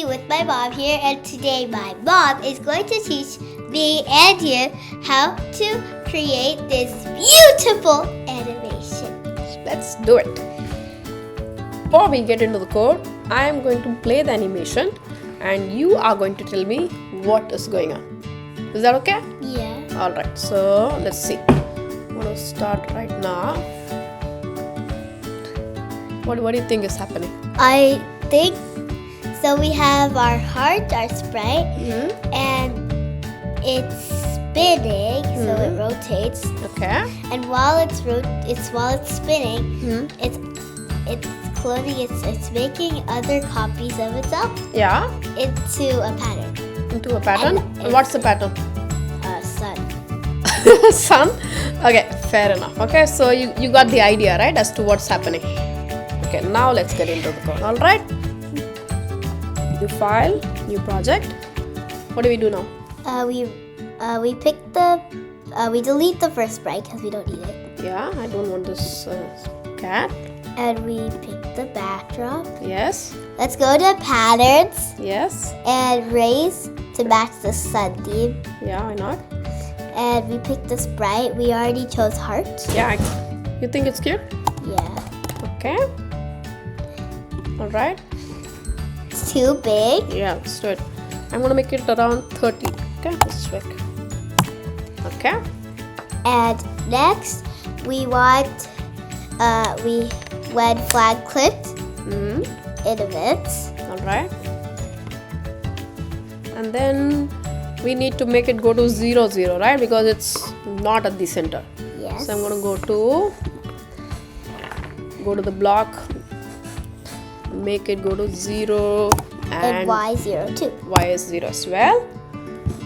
with my mom here, and today my mom is going to teach me and you how to create this beautiful animation. Let's do it. Before we get into the code, I am going to play the animation and you are going to tell me what is going on. Is that okay? Yeah. Alright, so let's see. I'm going to start right now. What do you think is happening? I think so. We have our heart, our sprite, and it's spinning, so it rotates. Okay. And while it's spinning, it's cloning. It's making other copies of itself Yeah. into a pattern. Into a pattern. And What's the pattern? Sun. Sun. Okay, fair enough. Okay, so you got the idea, right, as to what's happening. Okay, now let's get into the code. Alright. New file, new project. What do we do now? We delete the first sprite because we don't need it, Yeah, I don't want this cat. and we pick the backdrop. Yes. Let's go to patterns Yes. and raise to match the sun theme. Yeah, why not? And we pick the sprite. We already chose heart. Yeah. You think it's cute? Yeah. Okay. Alright. It's too big. Yeah, let's do it. I'm gonna make it around 30. Okay, let's check. Okay. And next, we want when flag clicked, it emits. Alright. And then we need to make it go to 0, 0, right? Because it's not at the center. Yes. So I'm gonna go to the block, make it go to 0 and Y0 too. Y is 0 as well.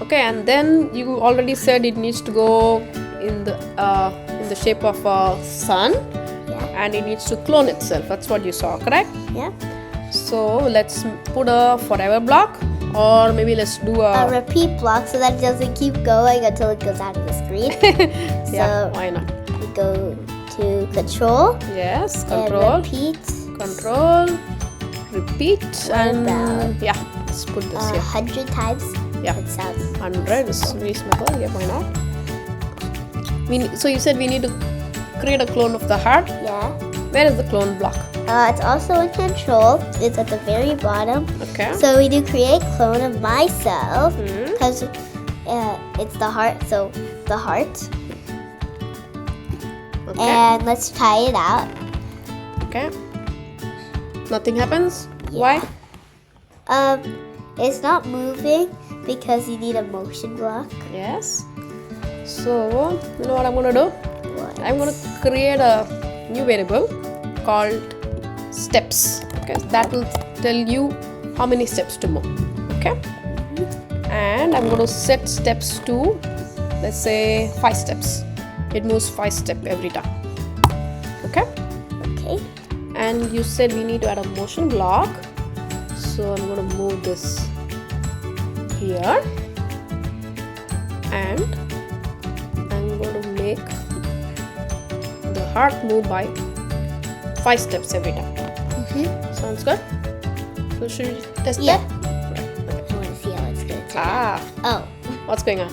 Okay, and then you already said it needs to go in the shape of a sun, and it needs to clone itself. That's what you saw, correct? Yeah. So let's put a forever block, or maybe let's do A repeat block so that it doesn't keep going until it goes out of the screen. yeah, So why not? we go to control. Yes, And control, repeat, and about yeah, let's put this here. 100 times. Yeah. It sounds 100 is reasonable. Yeah, why not? So you said we need to create a clone of the heart. Yeah. Where is the clone block? It's also in control. It's at the very bottom. Okay. So we do create clone of myself Hmm. because it's the heart. So the heart. Okay. And let's try it out. Okay. Nothing happens. Yeah. Why? It's not moving because you need a motion block. Yes. So you know what I'm gonna do? What? I'm gonna create a new variable called steps. Okay. That will tell you how many steps to move. Okay. And I'm gonna set steps to, let's say, 5 steps. It moves 5 steps every time. Okay. Okay. And you said we need to add a motion block, so I'm going to move this here, and I'm going to make the heart move by 5 steps every time. Sounds good? So should we test Yeah. that? Right. Okay. I want to see how it's gonna turn out. Oh. What's going on?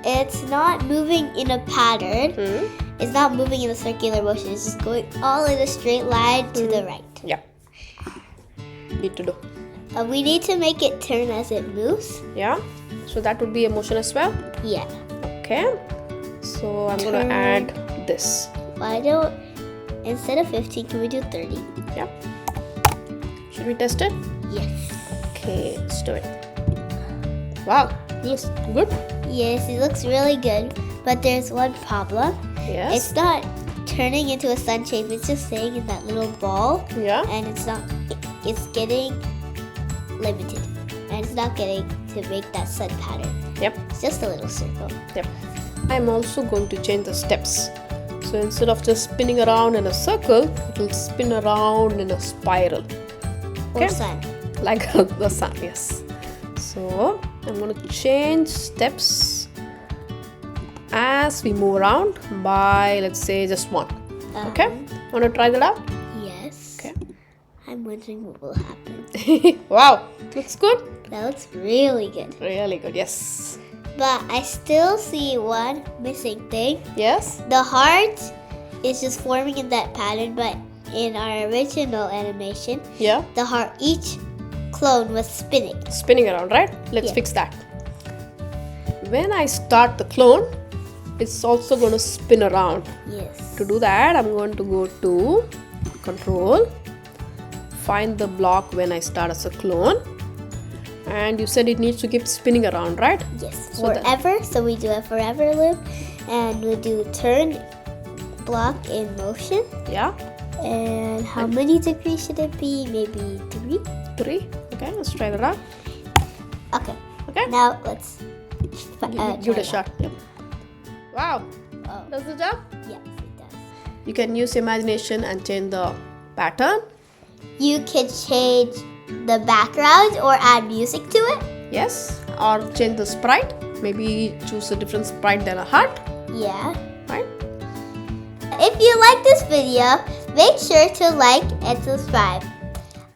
It's not moving in a pattern. It's not moving in a circular motion. It's just going all in a straight line to the right. Yeah. Need to do. We need to make it turn as it moves. Yeah. So that would be a motion as well. Yeah. Okay. So I'm going Turn. to add this. Why don't, instead of 15, can we do 30? Yeah. Should we test it? Yes. Okay, let's do it. Wow, looks good. Yes, it looks really good. But there's one problem. Yes. It's not turning into a sun shape. It's just staying in that little ball. Yeah. And it's getting limited. And it's not getting to make that sun pattern. Yep. It's just a little circle. Yep. I'm also going to change the steps. So instead of just spinning around in a circle, it will spin around in a spiral. Or Okay. sun. Like the sun, yes. So I'm going to change steps as we move around by, let's say, just 1. Okay? Want to try that out? Yes. Okay. I'm wondering what will happen. Wow, looks good. That looks really good. Really good, yes. But I still see one missing thing. Yes? The heart is just forming in that pattern, but in our original animation, Yeah? the heart, each clone was spinning. Spinning around, right? Let's Yeah. fix that. When I start the clone, it's also going to spin around. Yes. To do that, I'm going to go to Control, find the block when I start as a clone, and you said it needs to keep spinning around, right? Yes. So that- Forever. So we do a forever loop, and we do turn block in motion. Yeah? And how many degrees should it be? Maybe 3? 3. Okay, let's try that out. Okay. Okay? Now let's Give it a shot. Yep. Wow. Oh. Does the job? Yes, it does. You can use imagination and change the pattern. You can change the background or add music to it. Yes. Or change the sprite. Maybe choose a different sprite than a heart. Yeah. Right? If you like this video, make sure to like and subscribe.